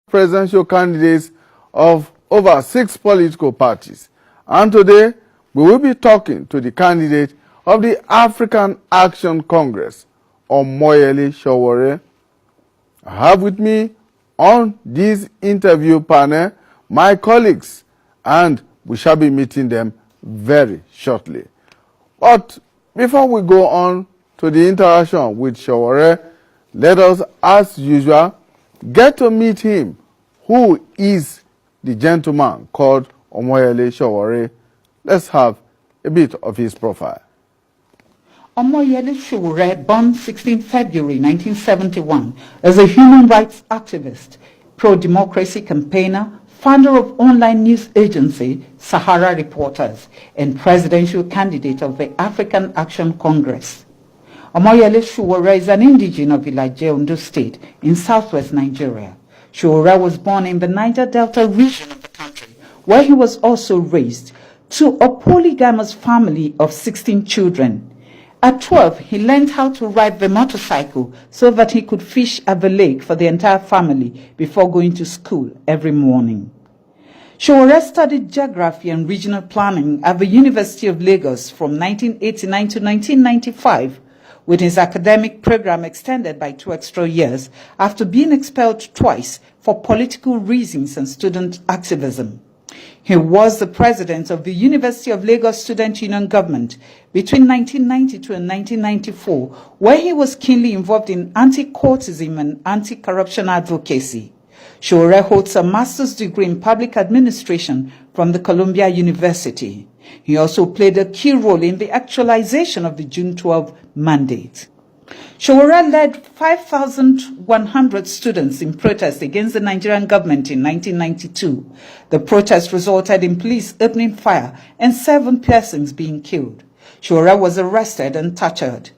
presidential candidates of over 6 political parties. And today, we will be talking to the candidate of the African Action Congress, Omoyele Sowore. I have with me on this interview panel my colleagues, and we shall be meeting them very shortly. But before we go on to the interaction with Sowore, let us, as usual, get to meet him. Who is the gentleman called Omoyele Sowore? Let's have a bit of his profile. Omoyele Sowore, born 16 February 1971, is a human rights activist, pro-democracy campaigner, founder of online news agency Sahara Reporters, and presidential candidate of the African Action Congress. Omoyele Sowore is an indigene of Ilaje, Ondo State in southwest Nigeria. Sowore was born in the Niger Delta region of the country, where he was also raised, to a polygamous family of 16 children. At 12, he learned how to ride the motorcycle so that he could fish at the lake for the entire family before going to school every morning. Sowore studied geography and regional planning at the University of Lagos from 1989 to 1995, with his academic program extended by 2 extra years after being expelled twice for political reasons and student activism. He was the president of the University of Lagos Student Union government between 1992 and 1994, where he was keenly involved in anti-courtism and anti-corruption advocacy. Sowore holds a master's degree in public administration from the Columbia University. He also played a key role in the actualization of the June 12 mandate. Sowore led 5,100 students in protest against the Nigerian government in 1992. The protest resulted in police opening fire and 7 persons being killed. Sowore was arrested and tortured.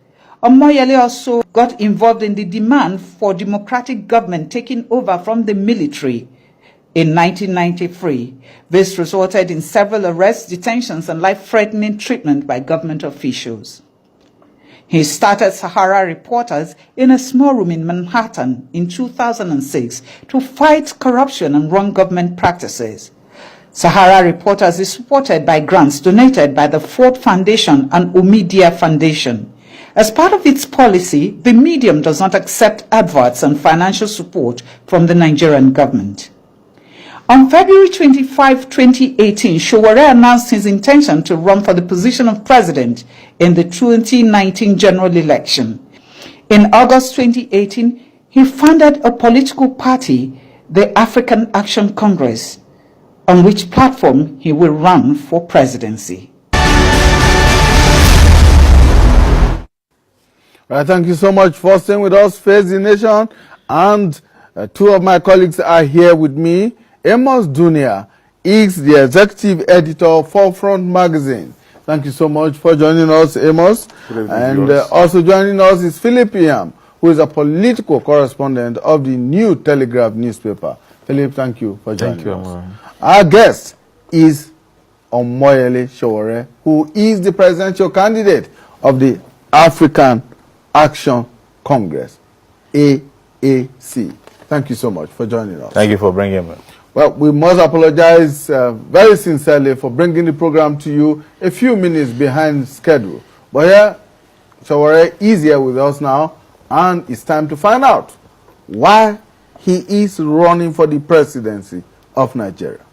Omoyele also got involved in the demand for democratic government taking over from the military. In 1993, this resulted in several arrests, detentions, and life-threatening treatment by government officials. He started Sahara Reporters in a small room in Manhattan in 2006 to fight corruption and wrong government practices. Sahara Reporters is supported by grants donated by the Ford Foundation and Omidia Foundation. As part of its policy, the medium does not accept adverts and financial support from the Nigerian government. On February 25, 2018, Sowore announced his intention to run for the position of president in the 2019 general election. In August 2018, he founded a political party, the African Action Congress, on which platform he will run for presidency. Right, thank you so much for staying with us, Face the Nation. And 2 of my colleagues are here with me. Amos Dunia is the executive editor of Forefront magazine. Thank you so much for joining us, Amos. And also joining us is Philip Iam, who is a political correspondent of the New Telegraph newspaper. Philip, thank you for joining us. Our guest is Omoyele Sowore, who is the presidential candidate of the African Action Congress, AAC. Thank you so much for joining us. Thank you for bringing me. Well, we must apologize very sincerely for bringing the program to you a few minutes behind schedule. But here, Sowore is here with us now, and it's time to find out why he is running for the presidency of Nigeria.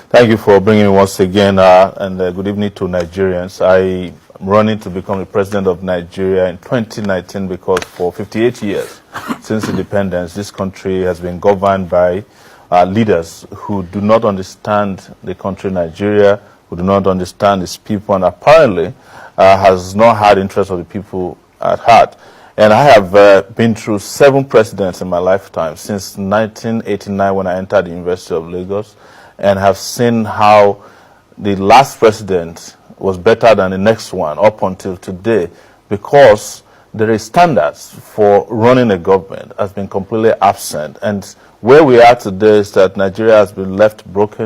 Thank you for bringing me once again, and good evening to Nigerians. I am running to become the president of Nigeria in 2019 because for 58 years since independence, this country has been governed by leaders who do not understand the country Nigeria, who do not understand its people, and apparently has not had interest of the people at heart. And I have been through 7 presidents in my lifetime since 1989 when I entered the University of Lagos, and have seen how the last president was better than the next one up until today, because there is standards for running a government has been completely absent. And where we are today is that Nigeria has been left broke,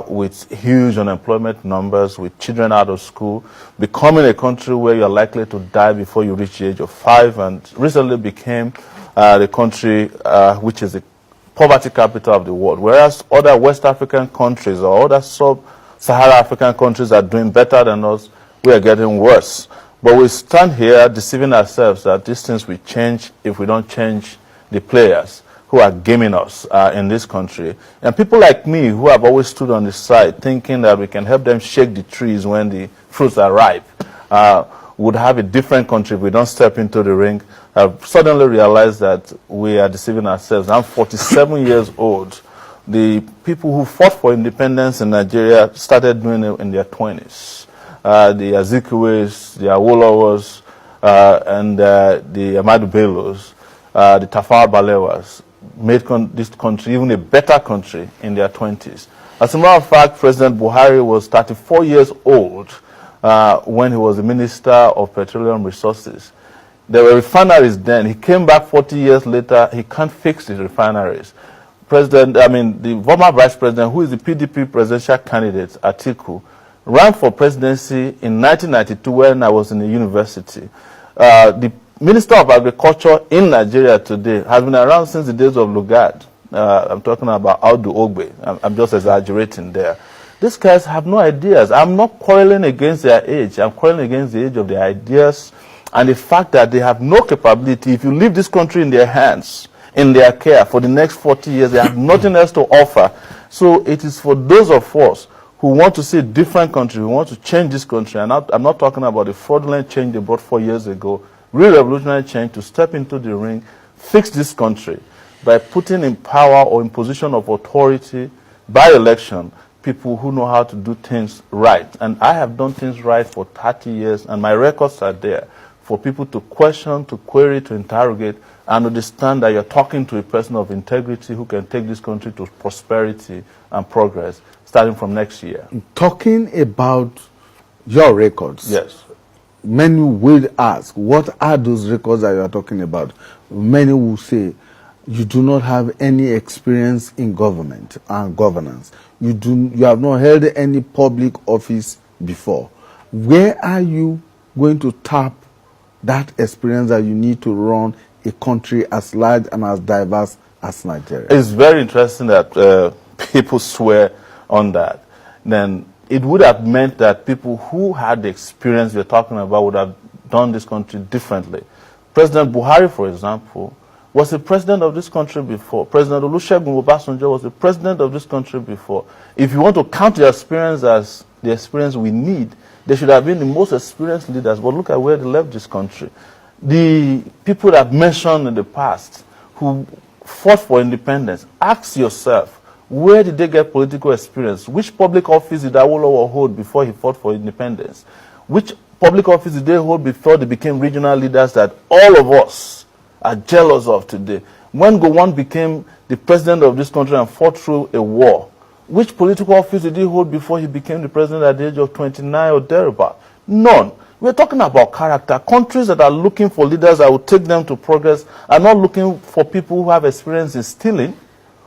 with huge unemployment numbers, with children out of school, becoming a country where you're likely to die before you reach the age of 5, and recently became the country which is the poverty capital of the world, whereas other West African countries or other sub-Saharan African countries are doing better than us. We are getting worse. But we stand here deceiving ourselves that these things will change if we don't change the players who are gaming us in this country. And people like me who have always stood on the side thinking that we can help them shake the trees when the fruits are ripe would have a different country if we don't step into the ring. I've suddenly realized that we are deceiving ourselves. I'm 47 years old. The people who fought for independence in Nigeria started doing it in their 20s. The Azikiwes, the Awolowos, and the Ahmadu Bellos, the Tafawa Balewas made this country even a better country in their 20s. As a matter of fact, President Buhari was 34 years old when he was the Minister of Petroleum Resources. There were refineries then. He came back 40 years later. He can't fix the refineries. The former Vice President, who is the PDP presidential candidate, Atiku, ran for presidency in 1992 when I was in the university. The Minister of Agriculture in Nigeria today has been around since the days of Lugard. I'm talking about Audu Ogbe. I'm just exaggerating there. These guys have no ideas. I'm not quarreling against their age. I'm quarreling against the age of their ideas and the fact that they have no capability. If you leave this country in their hands, in their care for the next 40 years, they have nothing else to offer. So it is for those of us who want to see a different country, who want to change this country, and I'm not talking about the fraudulent change they brought 4 years ago, real revolutionary change, to step into the ring, fix this country by putting in power or in position of authority by election people who know how to do things right. And I have done things right for 30 years, and my records are there for people to question, to query, to interrogate, and understand that you're talking to a person of integrity who can take this country to prosperity and progress starting from next year. Talking about your records. Yes. Many will ask, what are those records that you are talking about? Many will say, you do not have any experience in government and governance. You have not held any public office before. Where are you going to tap that experience that you need to run a country as large and as diverse as Nigeria? It's very interesting that people swear on that. Then it would have meant that people who had the experience you're talking about would have done this country differently. President Buhari, for example, was the president of this country before. President Olusegun Obasanjo was the president of this country before. If you want to count their experience as the experience we need, they should have been the most experienced leaders. But look at where they left this country. The people that I've mentioned in the past who fought for independence, ask yourself, where did they get political experience? Which public office did Awolowo hold before he fought for independence? Which public office did they hold before they became regional leaders that all of us are jealous of today? When Gowon became the president of this country and fought through a war, which political office did he hold before he became the president at the age of 29 or thereabout? None. We're talking about character. Countries that are looking for leaders that will take them to progress are not looking for people who have experience in stealing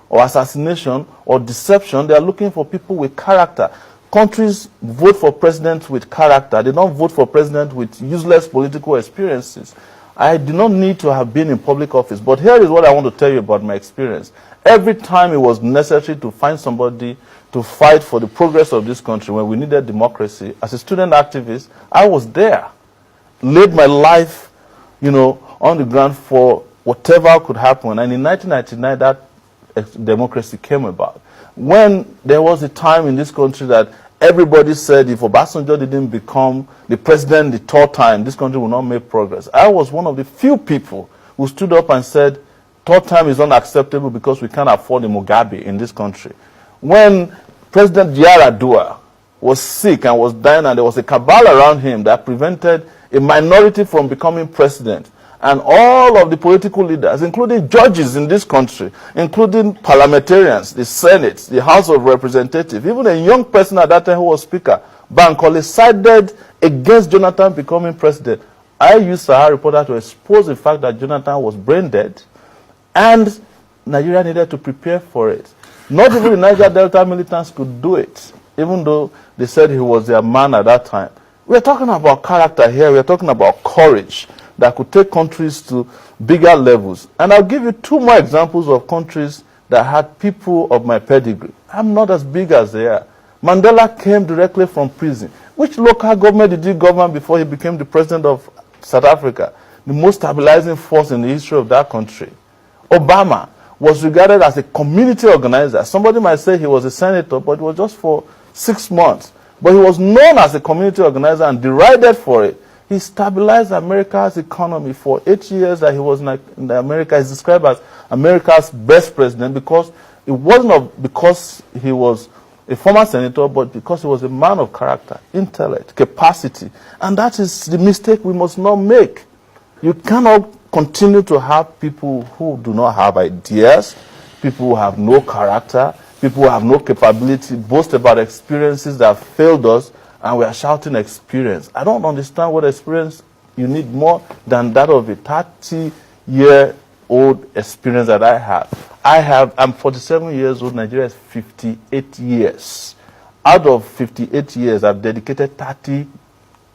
or assassination or deception. They are looking for people with character. Countries vote for presidents with character. They don't vote for presidents with useless political experiences. I did not need to have been in public office, but here is what I want to tell you about my experience. Every time it was necessary to find somebody to fight for the progress of this country when we needed democracy, as a student activist, I was there. Laid my life, on the ground for whatever could happen. And in 1999, that democracy came about. When there was a time in this country that everybody said if Obasanjo didn't become the president the third time, this country will not make progress. I was one of the few people who stood up and said, third time is unacceptable because we can't afford a Mugabe in this country. When President Yar'Adua was sick and was dying and there was a cabal around him that prevented a minority from becoming president, and all of the political leaders, including judges in this country, including parliamentarians, the Senate, the House of Representatives, even a young person at that time who was Speaker, Bankole, sided against Jonathan becoming president. I used Sahara Reporter to expose the fact that Jonathan was brain dead and Nigeria needed to prepare for it. Not even the Niger Delta militants could do it, even though they said he was their man at that time. We're talking about character here. We're talking about courage that could take countries to bigger levels. And I'll give you two more examples of countries that had people of my pedigree. I'm not as big as they are. Mandela came directly from prison. Which local government did he govern before he became the president of South Africa? The most stabilizing force in the history of that country. Obama was regarded as a community organizer. Somebody might say he was a senator, but it was just for 6 months. But he was known as a community organizer and derided for it. He stabilized America's economy for 8 years that he was in America. He's described as America's best president because it wasn't because he was a former senator, but because he was a man of character, intellect, capacity. And that is the mistake we must not make. You cannot continue to have people who do not have ideas, people who have no character, people who have no capability, boast about experiences that failed us, and we are shouting experience. I don't understand what experience you need more than that of a 30-year-old experience that I have. I'm 47 years old, Nigeria is 58 years. Out of 58 years, I've dedicated 30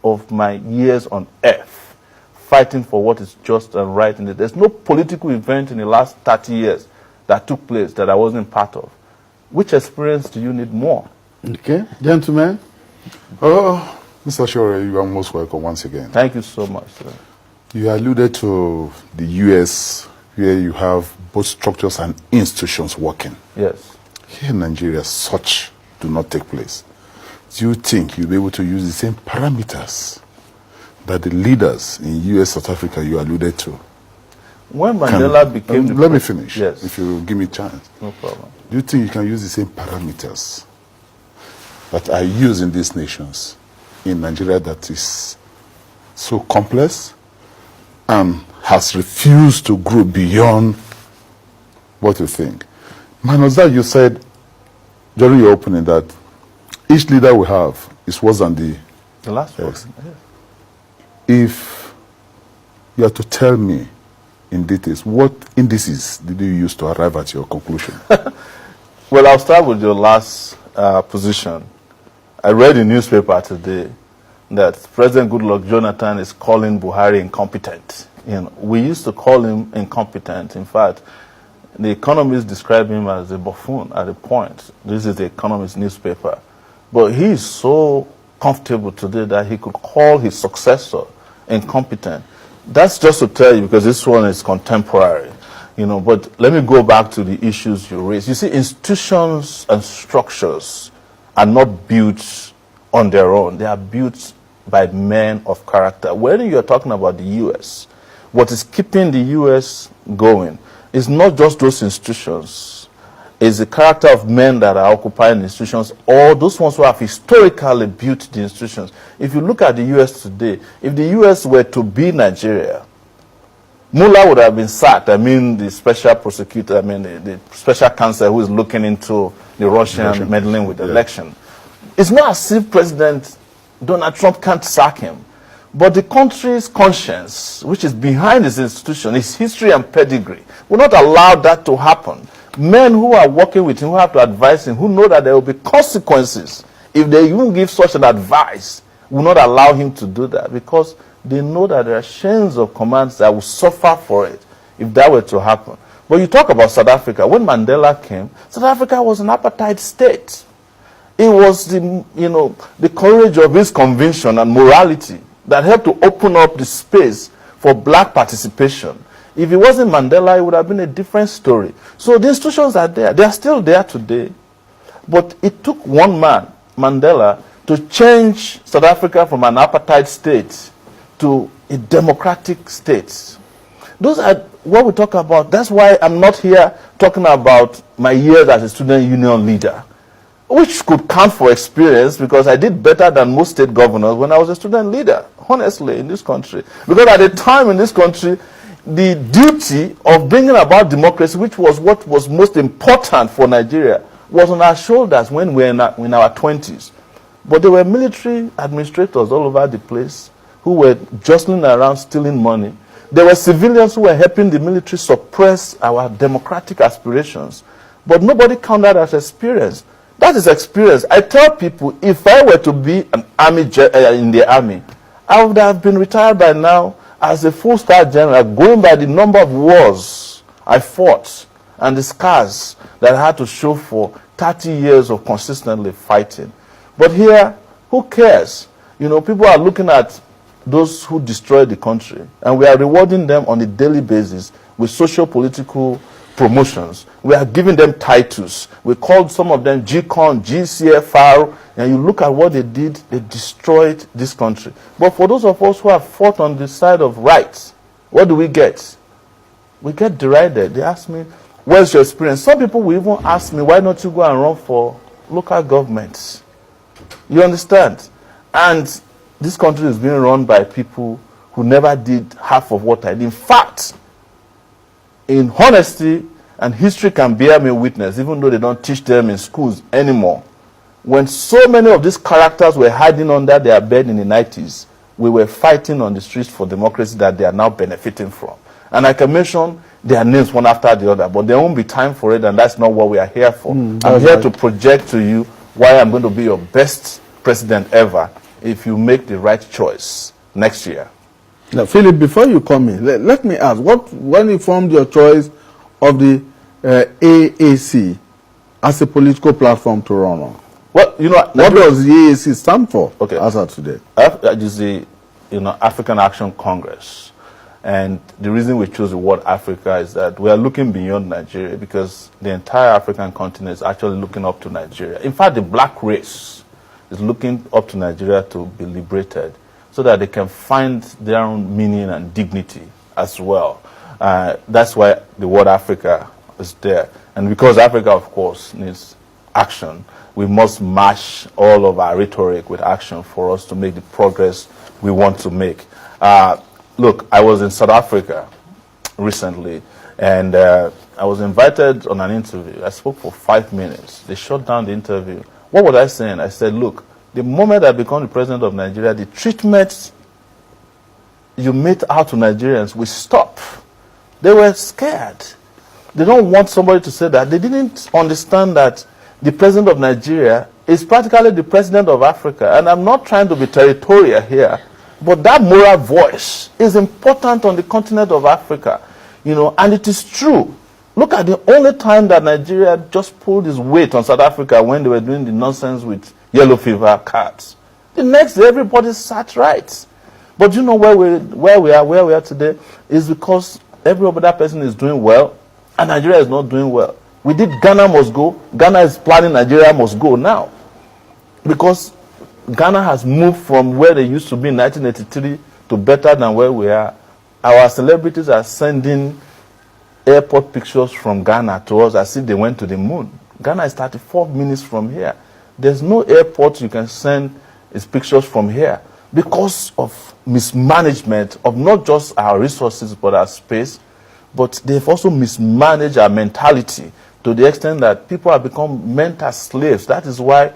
of my years on earth fighting for what is just and right. And there's no political event in the last 30 years that took place that I wasn't part of. Which experience do you need more? Okay, gentlemen. Oh, Mr. Sowore, you are most welcome once again. Thank you so much, sir. You alluded to the U.S., where you have both structures and institutions working. Yes. Here in Nigeria, such do not take place. Do you think you'll be able to use the same parameters that the leaders in U.S., South Africa you alluded to? When Mandela became let me finish, yes, if you give me a chance. No problem. Do you think you can use the same parameters that are used in these nations in Nigeria that is so complex and has refused to grow beyond what you think? Minus that, you said during your opening that each leader we have is worse than the last one. Yes. If you are to tell me in details, what indices did you use to arrive at your conclusion? Well, I'll start with your last position. I read in the newspaper today that President Goodluck Jonathan is calling Buhari incompetent. You know, we used to call him incompetent. In fact, the economists describe him as a buffoon at a point. This is the Economist newspaper. But he is so comfortable today that he could call his successor incompetent. That's just to tell you, because this one is contemporary. You know, but let me go back to the issues you raised. You see, institutions and structures are not built on their own. They are built by men of character. When you're talking about the U.S., what is keeping the U.S. going is not just those institutions. It's the character of men that are occupying institutions, or those ones who have historically built the institutions. If you look at the U.S. today, if the U.S. were to be Nigeria, Mueller would have been sacked. I mean, the special prosecutor, the special counsel who is looking into the Russian meddling with the election. It's not as if President Donald Trump can't sack him. But the country's conscience, which is behind his institution, his history and pedigree, will not allow that to happen. Men who are working with him, who have to advise him, who know that there will be consequences if they even give such an advice, will not allow him to do that, because they know that there are chains of commands that will suffer for it if that were to happen. But you talk about South Africa. When Mandela came, South Africa was an apartheid state. It was the courage of his conviction and morality that helped to open up the space for black participation. If it wasn't Mandela, it would have been a different story. So the institutions are there. They are still there today. But it took one man, Mandela, to change South Africa from an apartheid state to a democratic state. Those are what we talk about. That's why I'm not here talking about my years as a student union leader, which could count for experience, because I did better than most state governors when I was a student leader, honestly, in this country. Because at the time in this country, the duty of bringing about democracy, which was what was most important for Nigeria, was on our shoulders when we were in our 20s. But there were military administrators all over the place who were jostling around stealing money. There were civilians who were helping the military suppress our democratic aspirations. But nobody counted as experience. That is experience. I tell people, if I were to be an army in the army, I would have been retired by now as a full-star general, going by the number of wars I fought and the scars that had to show for 30 years of consistently fighting. But here, who cares? You know, people are looking at those who destroyed the country, and we are rewarding them on a daily basis with socio-political promotions. We are giving them titles. We called some of them GCON, GCFR, and you look at what they did, they destroyed this country. But for those of us who have fought on the side of rights, what do we get? We get derided. They ask me, where's your experience? Some people will even ask me, why don't you go and run for local governments? You understand? And this country is being run by people who never did half of what I did. In fact, in honesty, and history can bear me witness, even though they don't teach them in schools anymore, when so many of these characters were hiding under their bed in the 90s, we were fighting on the streets for democracy that they are now benefiting from. And I can mention their names one after the other, but there won't be time for it, and that's not what we are here for. I'm here to project to you why I'm going to be your best president ever if you make the right choice next year. Now, Philip, before you come in, let me ask, when you formed your choice of the AAC as a political platform to run on? Well, you know, what does the AAC stand for? Okay, as of today, it is the African Action Congress, and the reason we chose the word Africa is that we are looking beyond Nigeria because the entire African continent is actually looking up to Nigeria. In fact, the black race is looking up to Nigeria to be liberated, so that they can find their own meaning and dignity as well. That's why the word Africa is there. And because Africa, of course, needs action, we must match all of our rhetoric with action for us to make the progress we want to make. Look, I was in South Africa recently, and I was invited on an interview. I spoke for 5 minutes. They shut down the interview. What was I saying? I said, look, the moment I become the president of Nigeria, the treatment you made out to Nigerians will stop. They were scared. They don't want somebody to say that. They didn't understand that the president of Nigeria is practically the president of Africa. And I'm not trying to be territorial here, but that moral voice is important on the continent of Africa. You know, and it is true. Look at the only time that Nigeria just pulled its weight on South Africa when they were doing the nonsense with yellow fever cards. The next day, everybody sat right. But you know where we are today is because every other person is doing well, and Nigeria is not doing well. We did Ghana must go. Ghana is planning Nigeria must go now, because Ghana has moved from where they used to be in 1983 to better than where we are. Our celebrities are sending airport pictures from Ghana to us as if they went to the moon. Ghana is 34 minutes from here. There's no airport you can send its pictures from here because of mismanagement of not just our resources but our space, but they've also mismanaged our mentality to the extent that people have become mental slaves. That is why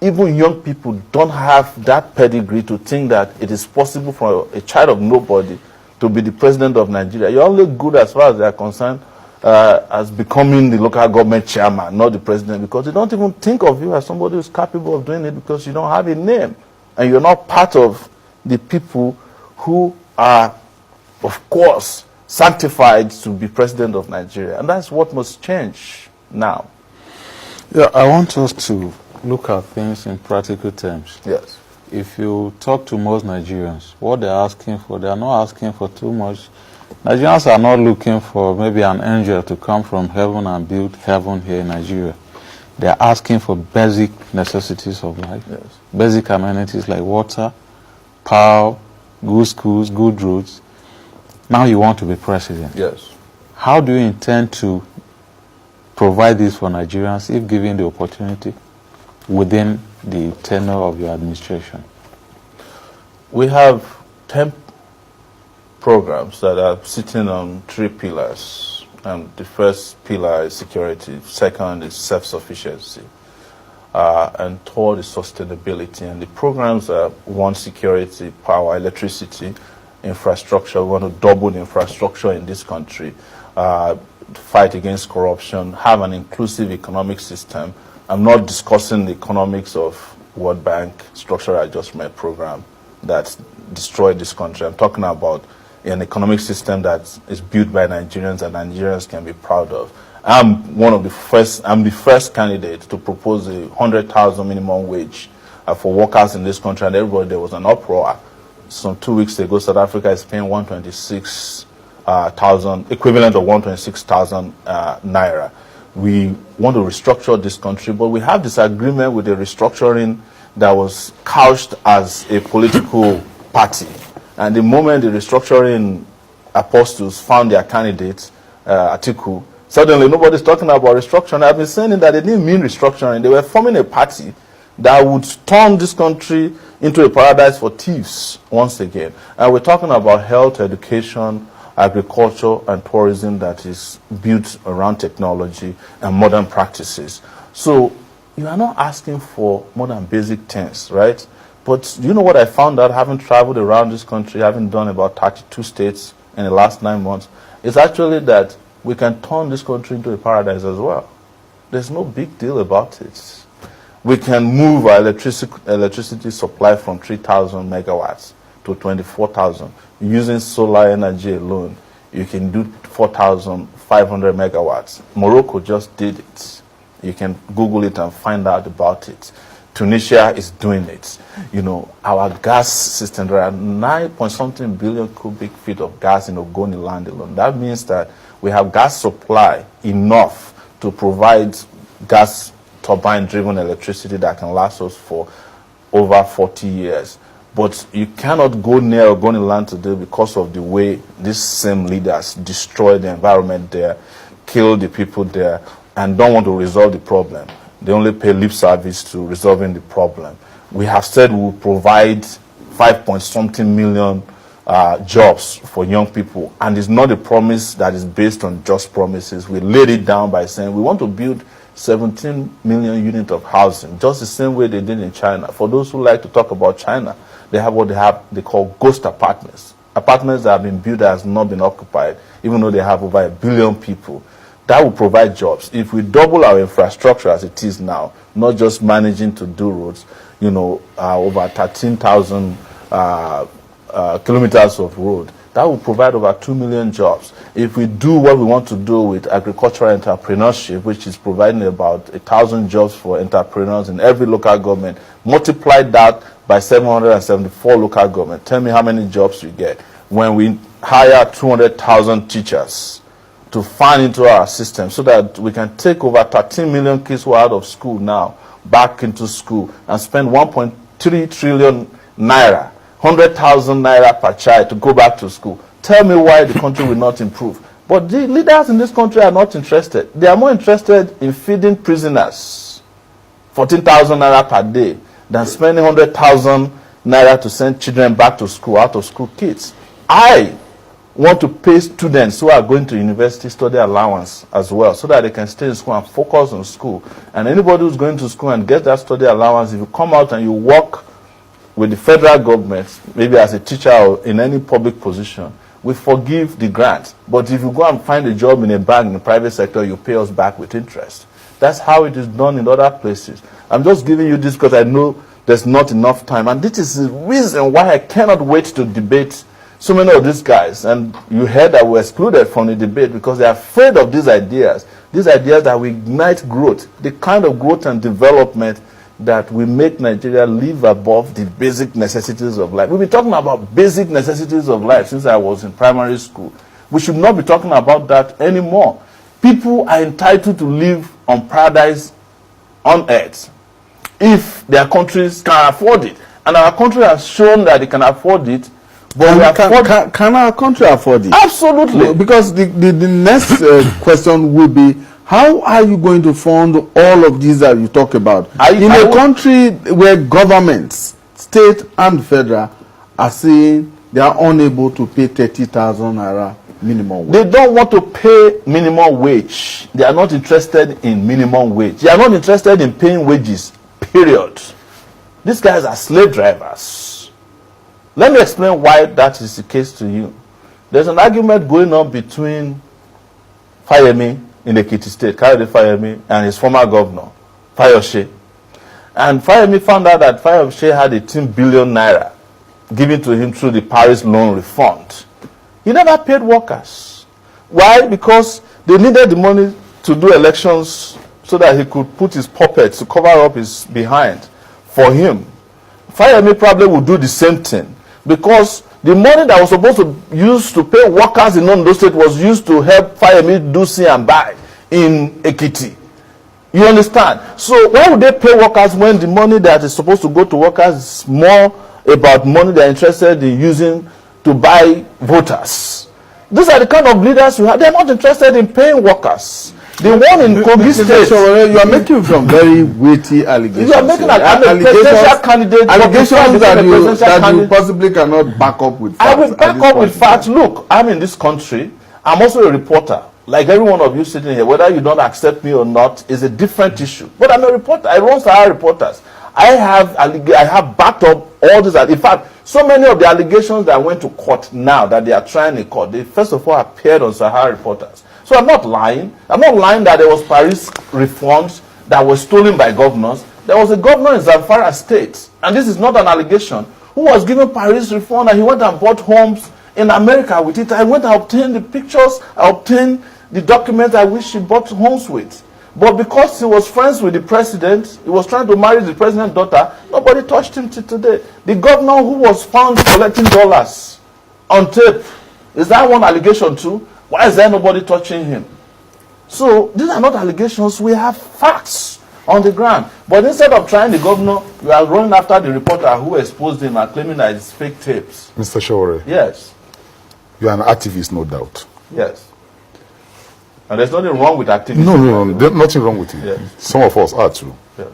even young people don't have that pedigree to think that it is possible for a child of nobody to be the president of Nigeria. You're only good as far as they are concerned as becoming the local government chairman, not the president, because they don't even think of you as somebody who's capable of doing it because you don't have a name and you're not part of the people who are, of course, sanctified to be president of Nigeria. And that's what must change now. Yeah, I want us to look at things in practical terms. Yes. If you talk to most Nigerians, what they're asking for, they are not asking for too much. Nigerians are not looking for maybe an angel to come from heaven and build heaven here in Nigeria. They're asking for basic necessities of life, yes, basic amenities like water, power, good schools, good roads. Now you want to be president. Yes. How do you intend to provide this for Nigerians if given the opportunity within the tenure of your administration? We have 10 programs that are sitting on 3 pillars. The first pillar is security, second is self-sufficiency, and third is sustainability. And the programs are 1, security, power, electricity, infrastructure. We want to double the infrastructure in this country, fight against corruption, have an inclusive economic system. I'm not discussing the economics of World Bank structural adjustment program that destroyed this country. I'm talking about an economic system that is built by Nigerians and Nigerians can be proud of. I'm the first candidate to propose a 100,000 minimum wage for workers in this country, and everybody, there was an uproar. Some 2 weeks ago, South Africa is paying 126,000, equivalent of 126,000 naira. We want to restructure this country, but we have disagreement with the restructuring that was couched as a political party. And the moment the restructuring apostles found their candidate, Atiku, suddenly nobody's talking about restructuring. I've been saying that they didn't mean restructuring. They were forming a party that would turn this country into a paradise for thieves once again. And we're talking about health, education, agriculture, and tourism that is built around technology and modern practices. So you are not asking for more than basic things, right? But you know what I found out, having traveled around this country, having done about 32 states in the last 9 months, is actually that we can turn this country into a paradise as well. There's no big deal about it. We can move our electricity supply from 3,000 megawatts to 24,000. Using solar energy alone, you can do 4,500 megawatts. Morocco just did it. You can Google it and find out about it. Tunisia is doing it. You know, our gas system, there are 9-point-something billion cubic feet of gas in Ogoni land alone. That means that we have gas supply enough to provide gas turbine-driven electricity that can last us for over 40 years. But you cannot go near Ogoni land today because of the way these same leaders destroy the environment there, kill the people there, and don't want to resolve the problem. They only pay lip service to resolving the problem. We have said we will provide 5-point-something million jobs for young people, and it's not a promise that is based on just promises. We laid it down by saying we want to build 17 million units of housing, just the same way they did in China. For those who like to talk about China, they have what they call ghost apartments. Apartments that have been built that has not been occupied, even though they have over 1 billion people. That will provide jobs. If we double our infrastructure as it is now, not just managing to do roads, you know, over 13,000 kilometers of road, that will provide over 2 million jobs. If we do what we want to do with agricultural entrepreneurship, which is providing about 1,000 jobs for entrepreneurs in every local government, multiply that by 774 local government. Tell me how many jobs we get. When we hire 200,000 teachers to fund into our system so that we can take over 13 million kids who are out of school now back into school and spend 1.3 trillion naira, 100,000 naira per child to go back to school. Tell me why the country will not improve. But the leaders in this country are not interested. They are more interested in feeding prisoners 14,000 naira per day than spending 100,000 naira to send children back to school, out of school kids. I want to pay students who are going to university study allowance as well, so that they can stay in school and focus on school. And anybody who's going to school and get that study allowance, if you come out and you work with the federal government, maybe as a teacher or in any public position, we forgive the grant. But if you go and find a job in a bank in the private sector, you pay us back with interest. That's how it is done in other places. I'm just giving you this because I know there's not enough time. And this is the reason why I cannot wait to debate so many of these guys. And you heard that we're excluded from the debate because they're afraid of these ideas that will ignite growth, the kind of growth and development that will make Nigeria live above the basic necessities of life. We've been talking about basic necessities of life since I was in primary school. We should not be talking about that anymore. People are entitled to live on paradise on earth if their countries can afford it. And our country has shown that it can afford it. But can our country afford it? Absolutely. Because the next question will be, how are you going to fund all of these that you talk about? In a country where governments, state and federal, are saying they are unable to pay 30,000 naira minimum wage. They don't want to pay minimum wage. They are not interested in minimum wage. They are not interested in paying wages, period. These guys are slave drivers. Let me explain why that is the case to you. There's an argument going on between Fayemi in Ekiti State, Kayode Fayemi, and his former governor, Fayose. And Fayemi found out that Fayose had 18 billion naira given to him through the Paris loan refund. He never paid workers. Why? Because they needed the money to do elections so that he could put his puppets to cover up his behind for him, Fayemi probably would do the same thing, because the money that was supposed to use to pay workers in Ondo State was used to help Fayemi do see and buy in Ekiti. You understand? So why would they pay workers when the money that is supposed to go to workers is more about money they're interested in using to buy voters? These are the kind of leaders you have. They're not interested in paying workers. The one in Kogi State. You are making some very weighty allegations. You are making a presidential candidate. Allegations that you possibly cannot back up with facts. I will back up with facts. Look, I'm in this country. I'm also a reporter. Like every one of you sitting here, whether you don't accept me or not is a different issue. But I'm a reporter. I run Sowore Reporters. I have backed up all this. In fact, so many of the allegations that went to court now that they are trying in court, they first of all appeared on Sowore Reporters. So I'm not lying. I'm not lying that there was Paris reforms that were stolen by governors. There was a governor in Zamfara State, and this is not an allegation, who was given Paris reform, and he went and bought homes in America with it. I went and obtained the pictures, I obtained the documents I wish he bought homes with. But because he was friends with the president, he was trying to marry the president's daughter, nobody touched him till today. The governor who was found collecting dollars on tape, is that one allegation too? Why is there nobody touching him? So these are not allegations, we have facts on the ground. But instead of trying the governor, you are running after the reporter who exposed him and claiming that it's fake tapes. Mr. Sowore. Yes. You are an activist, no doubt. Yes. And there's nothing wrong with activism. No, there's nothing wrong with it. Yes. Some of us are too. Yes.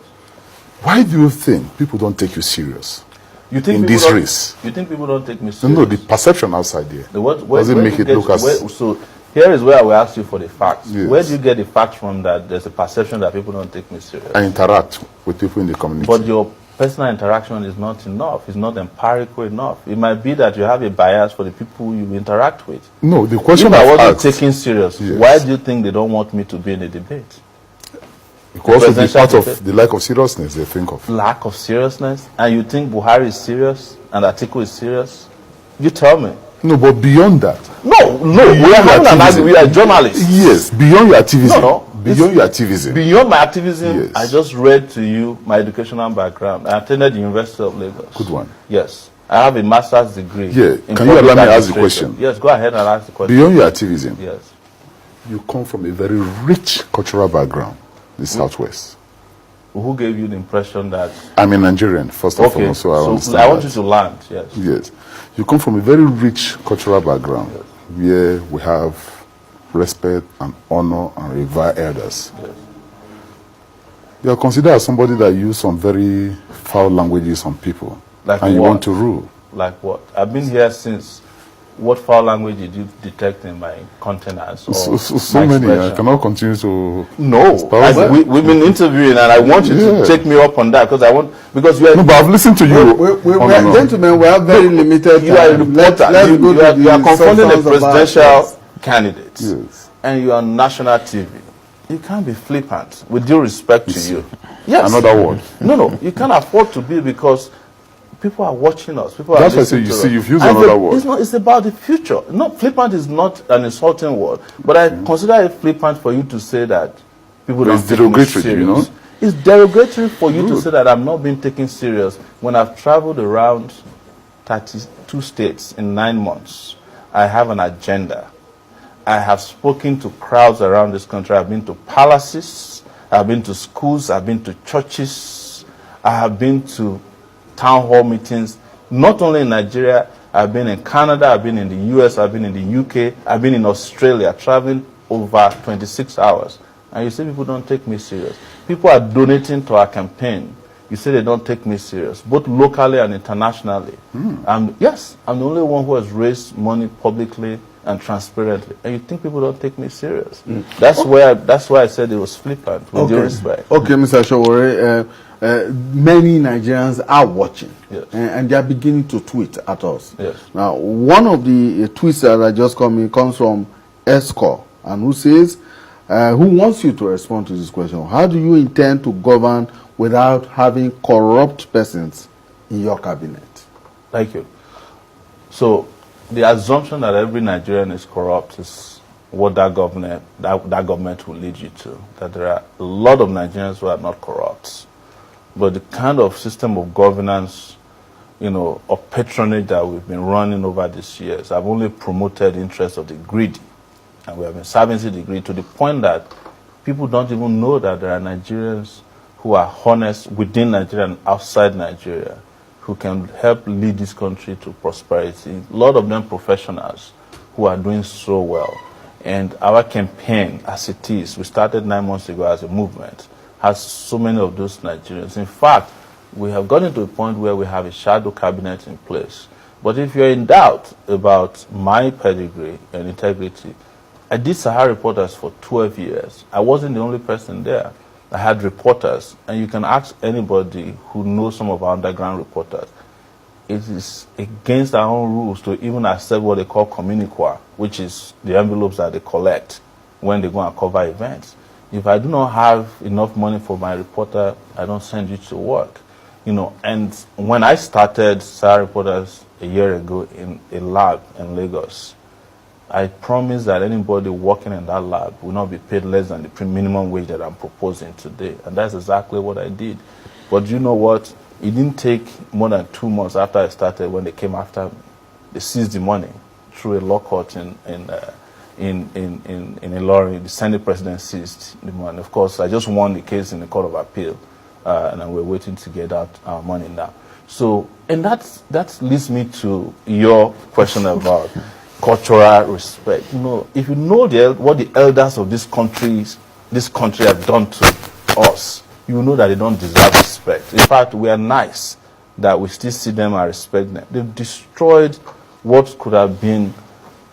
Why do you think people don't take you serious You think in this race? You think people don't take me serious? No, the perception outside there. Does it make it look as... So here is where I will ask you for the facts. Yes. Where do you get the facts from that there's a perception that people don't take me serious? I interact with people in the community. But your personal interaction is not enough. It's not empirical enough. It might be that you have a bias for the people you interact with. No, the question If I I've wasn't asked, taken serious, yes. why do you think they don't want me to be in a debate? because of the presidential part debate. of the lack of seriousness they think of. Lack of seriousness? And you think Buhari is serious and Atiku is serious? You tell me. No, but beyond that. No, we are having an argument. We are journalists. Yes, beyond your activism. No. Beyond your activism. Beyond my activism, Yes. I just read to you my educational background. I attended the University of Lagos. Good one. Yes. I have a master's degree. Yeah. in Can you allow me to ask the administration. question? Yes, go ahead and ask the question. Beyond your activism, Yes. you come from a very rich cultural background, the Southwest. Who gave you the impression that... I'm a Nigerian, first and Okay, foremost, so I so understand I want that. you to land, yes. Yes. You come from a very rich cultural background where we have respect and honor and revere elders. Yes. You are considered as somebody that use some very foul languages on people. Like and you what? want to rule. Like what? I've been here since... What foul language did you detect in my contenance? Or So my many. I expression? cannot continue to... No, espouse them. we've been interviewing, and I want you to Yeah. take me up on that because you are No, but I've listened to you. Gentlemen, we have very limited you are a time. reporter. Let's you, go you to are, you are the confronting a substance of our presidential case. candidate, Yes. and you are on national TV. You can't be flippant. With due respect to you, yes. Another word. No, you can't afford to be because people are watching us. People That's are why I say listening you to see us. you've used And another word. It's not. It's about the future. No, flippant is not an insulting word, but I consider it flippant for you to say that people don't It's take me derogatory, serious. you know? It's derogatory for you to Good. say that I'm not being taken serious when I've traveled around 32 states in 9 months. I have an agenda. I have spoken to crowds around this country. I've been to palaces. I've been to schools. I've been to churches. I have been to town hall meetings. Not only in Nigeria, I've been in Canada, I've been in the US, I've been in the UK, I've been in Australia, traveling over 26 hours. And you say people don't take me serious. People are donating to our campaign. You say they don't take me serious, both locally and internationally. Yes, I'm the only one who has raised money publicly and transparently. And you think people don't take me serious. That's why I said it was flippant, with due respect. Okay, Mr. Sowore, many Nigerians are watching, Yes. and they are beginning to tweet at us. Yes. Now, one of the tweets that I just comes from Esco, and who says, who wants you to respond to this question? How do you intend to govern without having corrupt persons in your cabinet? Thank you. So, the assumption that every Nigerian is corrupt is what that government will lead you to. That there are a lot of Nigerians who are not corrupt, but the kind of system of governance, of patronage that we've been running over these years have only promoted the interests of the greedy, and we have been servicing the greedy to the point that people don't even know that there are Nigerians who are honest within Nigeria and outside Nigeria, who can help lead this country to prosperity. A lot of them professionals who are doing so well. And our campaign, as it is, we started 9 months ago as a movement, has so many of those Nigerians. In fact, we have gotten to a point where we have a shadow cabinet in place. But if you're in doubt about my pedigree and integrity, I did Sahara Reporters for 12 years. I wasn't the only person there. I had reporters, and you can ask anybody who knows some of our underground reporters. It is against our own rules to even accept what they call communiqua, which is the envelopes that they collect when they go and cover events. If I do not have enough money for my reporter, I don't send you to work. And when I started Sahara Reporters a year ago in a lab in Lagos, I promised that anybody working in that lab will not be paid less than the minimum wage that I'm proposing today. And that's exactly what I did. But you know what? It didn't take more than 2 months after I started when they came after me. They seized the money through a law court in Ilorin. The Senate president seized the money. Of course, I just won the case in the Court of Appeal, and we're waiting to get out our money now. So, and that leads me to your question about cultural respect. If you know what the elders of this country have done to us, you know that they don't deserve respect. In fact, we are nice that we still see them and respect them. They've destroyed what could have been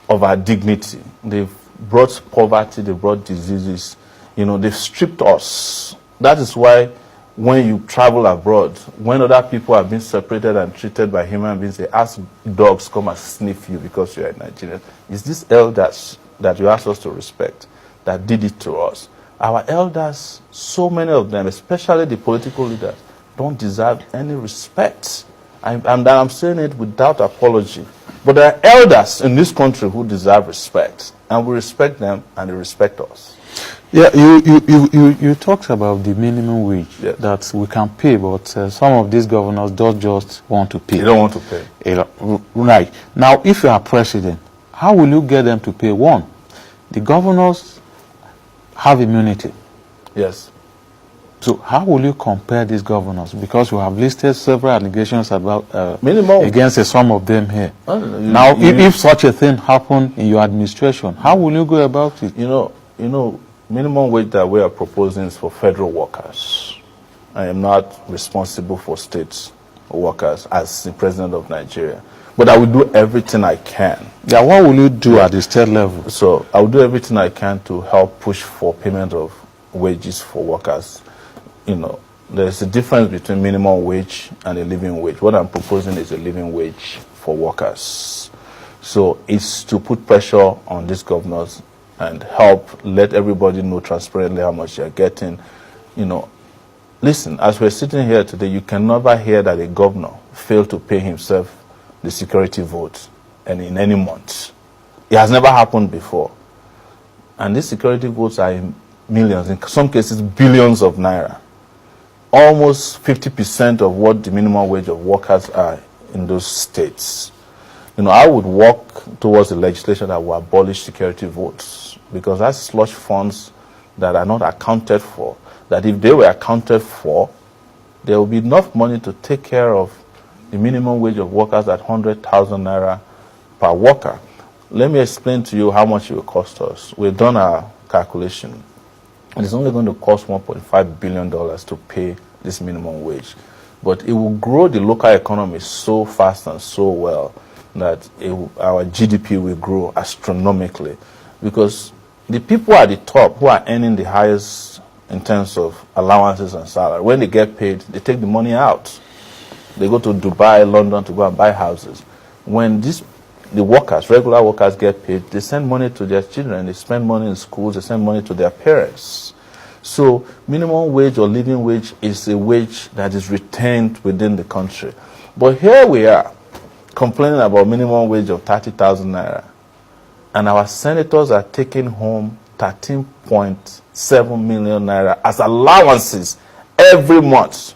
of our dignity. They've brought poverty, they've brought diseases. They've stripped us. That is why when you travel abroad, when other people have been separated and treated by human beings, they ask dogs come and sniff you because you are a Nigerian. It's these elders that you ask us to respect that did it to us. Our elders, so many of them, especially the political leaders, don't deserve any respect. I'm saying it without apology. But there are elders in this country who deserve respect, and we respect them, and they respect us. Yeah, you talked about the minimum wage that we can pay, but some of these governors don't just want to pay. They don't want to pay. Right. Now, if you are president, how will you get them to pay? One, the governors have immunity. Yes. So how will you compare these governors? Because you have listed several allegations about against some of them here. Now, if such a thing happened in your administration, how will you go about it? Minimum wage that we are proposing is for federal workers. I am not responsible for state workers as the president of Nigeria. But I will do everything I can. Yeah, what will you do at the state level? So I will do everything I can to help push for payment of wages for workers. There's a difference between minimum wage and a living wage. What I'm proposing is a living wage for workers. So it's to put pressure on these governors and help let everybody know transparently how much they're getting. Listen, as we're sitting here today, you can never hear that a governor failed to pay himself the security vote and in any month. It has never happened before. And these security votes are in millions, in some cases billions of naira. Almost 50% of what the minimum wage of workers are in those states. I would work towards the legislation that will abolish security votes, because that's slush funds that are not accounted for, that if they were accounted for, there will be enough money to take care of the minimum wage of workers at 100,000 naira per worker. Let me explain to you how much it will cost us. We've done our calculation. And it's only going to cost $1.5 billion to pay this minimum wage. But it will grow the local economy so fast and so well that our GDP will grow astronomically. Because the people at the top who are earning the highest in terms of allowances and salary, when they get paid, they take the money out. They go to Dubai, London to go and buy houses. When the workers, regular workers get paid, they send money to their children, they spend money in schools, they send money to their parents. So minimum wage or living wage is a wage that is retained within the country. But here we are complaining about minimum wage of 30,000 naira. and our senators are taking home 13.7 million naira as allowances every month.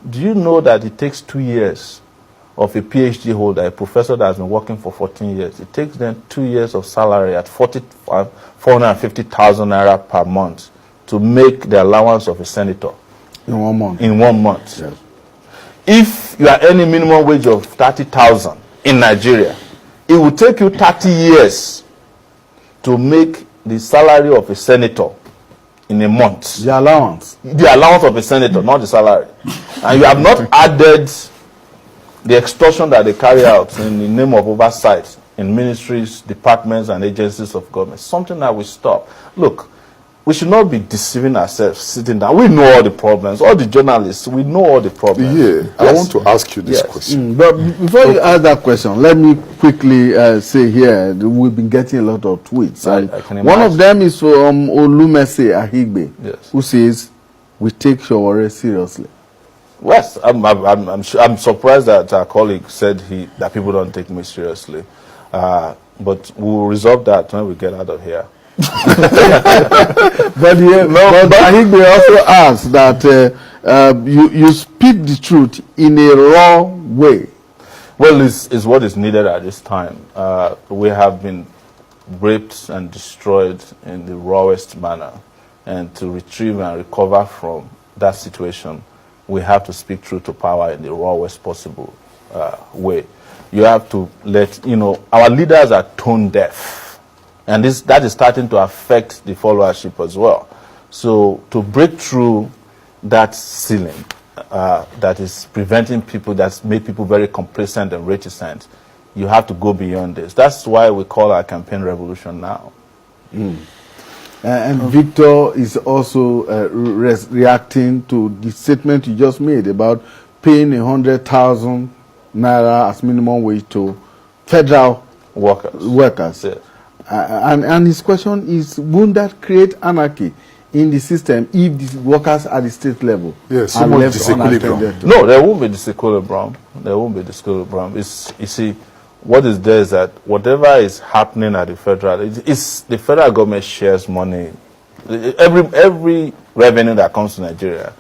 Do you know that it takes 2 years of a PhD holder, a professor that has been working for 14 years, it takes them 2 years of salary at 450,000 naira per month to make the allowance of a senator? In 1 month. In 1 month. Yes. If you are earning minimum wage of 30,000 in Nigeria, it will take you 30 years to make the salary of a senator in a month. The allowance. The allowance of a senator, not the salary. And you have not added the extortion that they carry out in the name of oversight in ministries, departments, and agencies of government. Something that will stop. Look, we should not be deceiving ourselves sitting down. We know all the problems. All the journalists, we know all the problems. Yeah, Yes. I want to ask you this question. But before you ask that question, let me quickly say here, we've been getting a lot of tweets. I And can one of imagine. them is from Olumese Ahigbe, Yes. who says, we take Sowore seriously. Yes, I'm surprised that our colleague said that people don't take me seriously. But we'll resolve that when we get out of here. But Ahigbe also asks that you speak the truth in a raw way. Well, it's what is needed at this time. We have been raped and destroyed in the rawest manner. And to retrieve and recover from that situation, we have to speak truth to power in the rawest possible way. You have to our leaders are tone deaf. And that is starting to affect the followership as well. So to break through that ceiling that is preventing people, that's made people very complacent and reticent, you have to go beyond this. That's why we call our campaign Revolution Now. And Victor is also reacting to the statement you just made about paying 100,000 naira as minimum wage to federal workers. Yes. And his question is, won't that create anarchy in the system if the workers at the state level Yes, are so much left disequilibrium. unattended to? No, there won't be disequilibrium. There won't be disequilibrium. You see, what is there is that whatever is happening at the federal, it's the federal government shares money. Every revenue that comes to Nigeria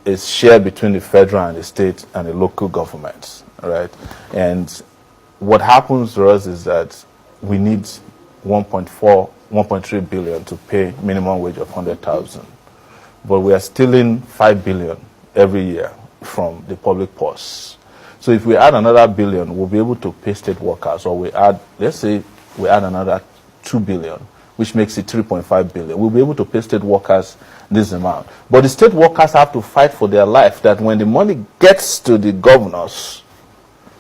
is shared between the federal and the state and the local governments, right? And what happens to us is that we need 1.3 billion to pay minimum wage of 100,000. But we are stealing 5 billion every year from the public purse. So if we add another billion, we'll be able to pay state workers, or let's say we add another 2 billion, which makes it 3.5 billion. We'll be able to pay state workers this amount. But the state workers have to fight for their life, that when the money gets to the governors,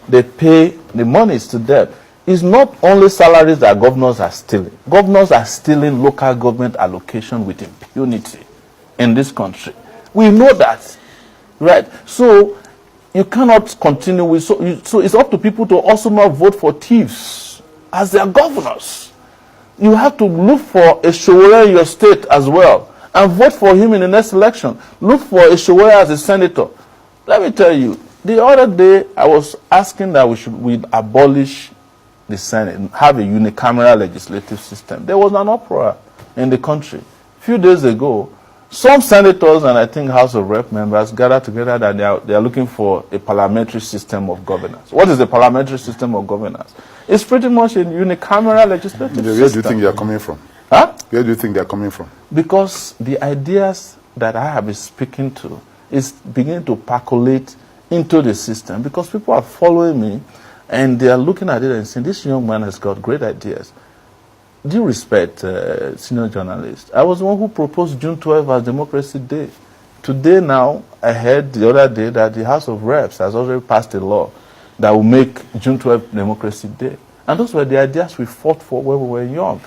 they pay the monies to them. It's not only salaries that governors are stealing. Governors are stealing local government allocation with impunity in this country. We know that, right? So you cannot continue with so it's up to people to also not vote for thieves as their governors. You have to look for a Sowore in your state as well and vote for him in the next election. Look for a Sowore as a senator. Let me tell you, the other day I was asking that we abolish the Senate, have a unicameral legislative system. There was an uproar in the country. A few days ago, some senators and I think House of Rep members gathered together that they are looking for a parliamentary system of governance. What is the parliamentary system of governance? It's pretty much a unicameral legislative system. Where do you think they are coming from? Huh? Where do you think they are coming from? Because the ideas that I have been speaking to is beginning to percolate into the system, because people are following me and they are looking at it and saying, this young man has got great ideas. Due respect, senior journalist, I was the one who proposed June 12 as Democracy Day. Today now, I heard the other day that the House of Reps has already passed a law that will make June 12 Democracy Day. And those were the ideas we fought for when we were young.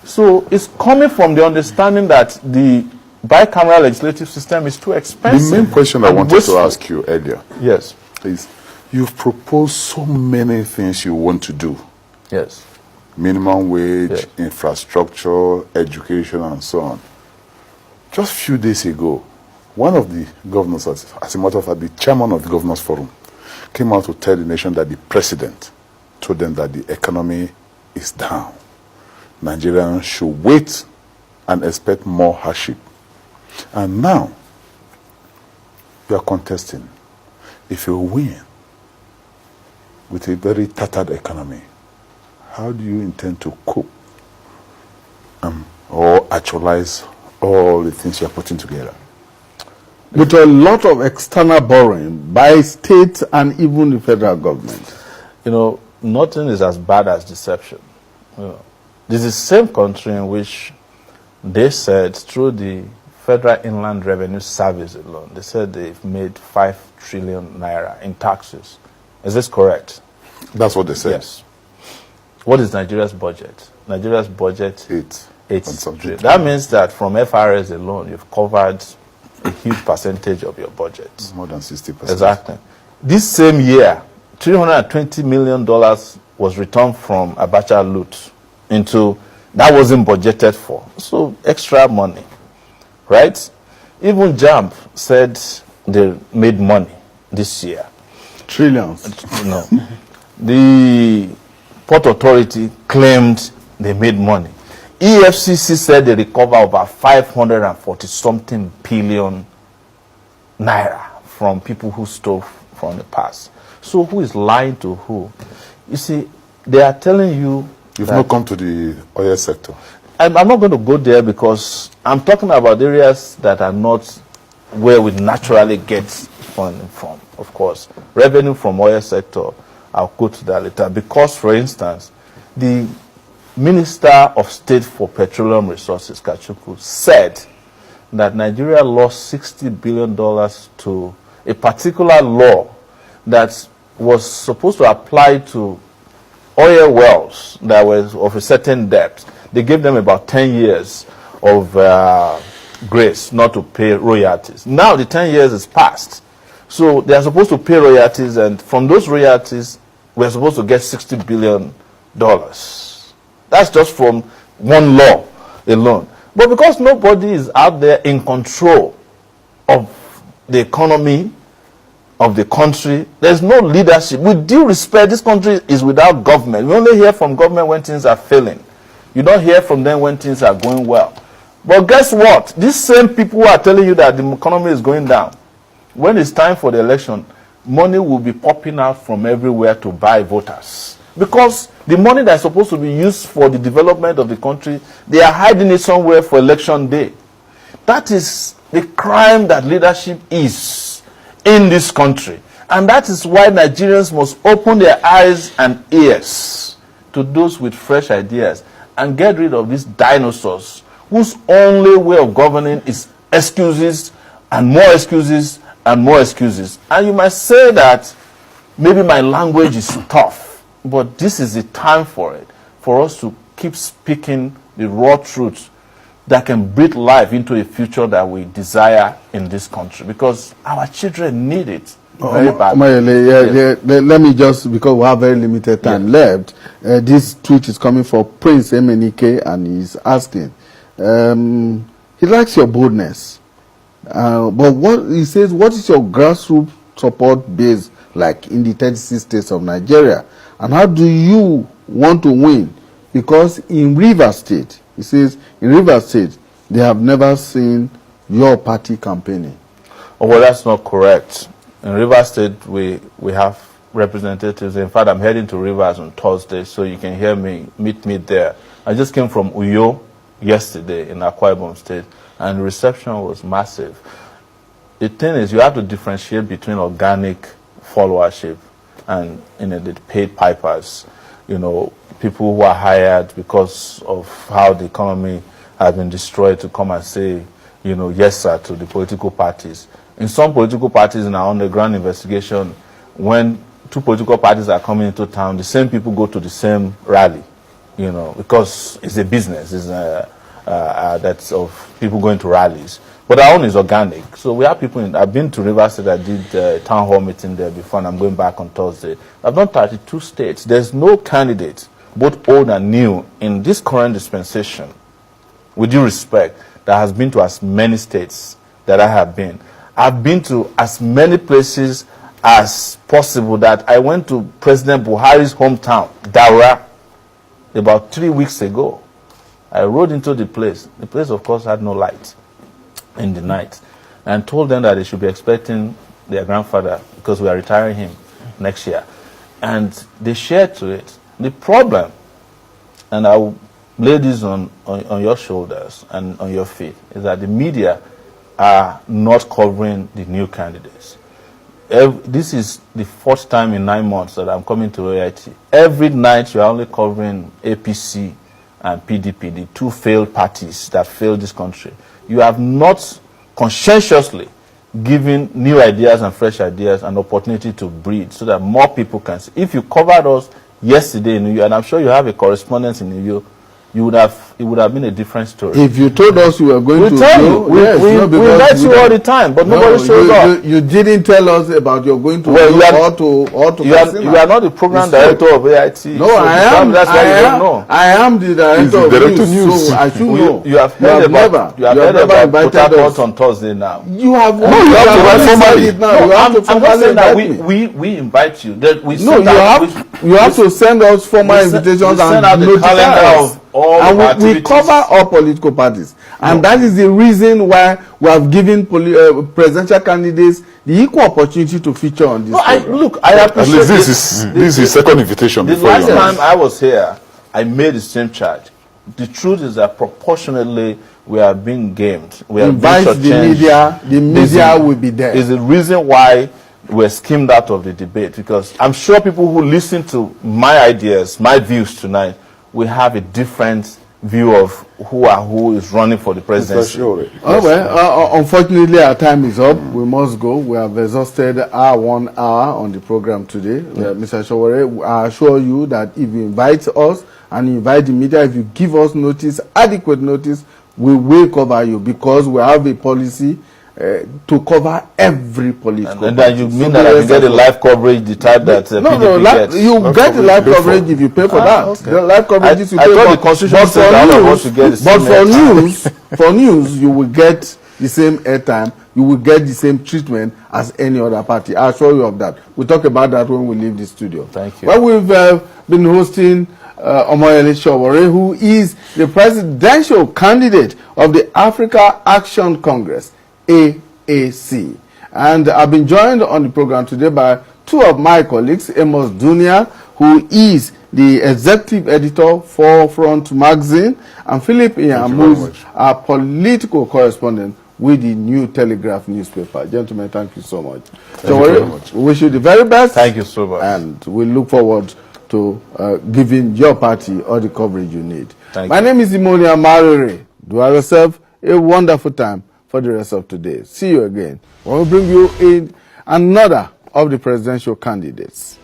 So it's coming from the understanding that the bicameral legislative system is too expensive. The main question I wanted to ask you earlier, yes, is you've proposed so many things you want to do. yes, Minimum wage, yes, infrastructure, education, and so on. Just a few days ago, one of the governors, as a matter of fact, the chairman of the Governors Forum, came out to tell the nation that the president told them that the economy is down. Nigerians should wait and expect more hardship. And now, you are contesting. If you win with a very tattered economy, how do you intend to cope or actualize all the things you are putting together? With a lot of external borrowing by state and even the federal government. You know, nothing is as bad as deception. You know, this is the same country in which they said through the Federal Inland Revenue Service alone, they said they've made 5 trillion naira in taxes. Is this correct? That's what they said. Yes. What is Nigeria's budget? Nigeria's budget, 8 trillion. That means that from FRS alone, you've covered a huge percentage of your budget. More than 60%. Exactly. This same year, $320 million was returned from Abacha loot into, that wasn't budgeted for. So extra money, right? Even JAMB said they made money this year. Trillions. No. The Port Authority claimed they made money. EFCC said they recovered over 540-something billion naira from people who stole from the past. So who is lying to who? You see, they are telling you... You've not come to the oil sector. I'm not going to go there because I'm talking about areas that are not where we naturally get funding from, of course. Revenue from oil sector, I'll go to that later. Because, for instance, the Minister of State for Petroleum Resources, Kachuku, said that Nigeria lost $60 billion to a particular law that was supposed to apply to oil wells that were of a certain depth. They gave them about 10 years of grace not to pay royalties. Now the 10 years is passed. So they are supposed to pay royalties, and from those royalties, we're supposed to get $60 billion. That's just from one law alone. But because nobody is out there in control of the economy of the country, there's no leadership. With due respect, this country is without government. We only hear from government when things are failing. You don't hear from them when things are going well. But guess what? These same people who are telling you that the economy is going down, when it's time for the election, money will be popping out from everywhere to buy voters. Because the money that's supposed to be used for the development of the country, they are hiding it somewhere for election day. That is the crime that leadership is in this country. And that is why Nigerians must open their eyes and ears to those with fresh ideas and get rid of these dinosaurs whose only way of governing is excuses and more excuses and more excuses. And you might say that maybe my language is tough, but this is the time for it, for us to keep speaking the raw truth that can breathe life into a future that we desire in this country, because our children need it very badly. Let me just, because we have very limited time left, this tweet is coming from Prince Emenike, and he's asking, he likes your boldness, but what he says, what is your grassroots support base like in the 36 states of Nigeria, and how do you want to win? Because in Rivers State, he says, in Rivers State, they have never seen your party campaigning. Oh, well, that's not correct. In Rivers State, we have representatives. In fact, I'm heading to Rivers on Thursday, so you can meet me there. I just came from Uyo yesterday in Akwa Ibom State, and the reception was massive. The thing is, you have to differentiate between organic followership and the paid pipers. You know, people who are hired because of how the economy has been destroyed to come and say, you know, yes, sir, to the political parties. In some political parties in our underground investigation, when two political parties are coming into town, the same people go to the same rally, you know, because it's a business, it's that's of people going to rallies. But our own is organic. So we have people I've been to Rivers State, I did a town hall meeting there before, and I'm going back on Thursday. I've done 32 states. There's no candidate, both old and new, in this current dispensation, with due respect, that has been to as many states that I have been. I've been to as many places as possible. That I went to President Buhari's hometown, Daura, about 3 weeks ago. I rode into the place. The place, of course, had no light in the night, and told them that they should be expecting their grandfather because we are retiring him next year. And they shared to it. The problem, and I will lay this on your shoulders and on your feet, is that the media are not covering the new candidates. This is the 4th time in 9 months that I'm coming to AIT. Every night you are only covering APC and PDP, the 2 failed parties that failed this country. You have not conscientiously given new ideas and fresh ideas an opportunity to breathe so that more people can see. If you covered us yesterday in New York, and I'm sure you have a correspondence in New York, it would have been a different story. If you told us you were going to tell you. We let you all the time, but nobody shows up. You didn't tell us about you're going to you are not the program director of AIT. No, so I am. That's why you don't know. I am the director of news. So I should know. You have heard about Port on Thursday now. You have no. You have to formally it now. I'm not saying that we invite you. You have to send us formal invitations and notify us. And we cover all political parties. And that is the reason why we have given presidential candidates the equal opportunity to feature on this program. I appreciate this is his second invitation. The last time I was here, I made the same charge. The truth is that proportionately we are being gamed. We are invite the media will be there. Is the reason why we're skimmed out of the debate, because I'm sure people who listen to my ideas, my views tonight, we have a different view of who is running for the presidency. Unfortunately, our time is up. We must go. We have exhausted our 1 hour on the program today. Mr. Sowore, I assure you that if you invite us and invite the media, if you give us notice, adequate notice, we will cover you, because we have a policy to cover every political and then you mean that I can get the live coverage, the type that PDP gets? You get the live coverage if you pay for that. Okay. The live coverage is you pay for. The Constitution says all of us should get the same for news, you will get the same airtime, you will get the same treatment as any other party. I assure you of that. We'll talk about that when we leave the studio. Thank you. Well, we've been hosting Omoyele Sowore, who is the presidential candidate of the Africa Action Congress, AAC. And I've been joined on the program today by 2 of my colleagues, Amos Dunia, who is the executive editor for Front Magazine, and Philip Iyamu, our political correspondent with the New Telegraph newspaper. Gentlemen, thank you so much. Thank you very much. We wish you the very best. Thank you so much. And we look forward to giving your party all the coverage you need. My name is Imonia Marere. Do have yourself a wonderful time for the rest of today. See you again when we bring you in another of the presidential candidates.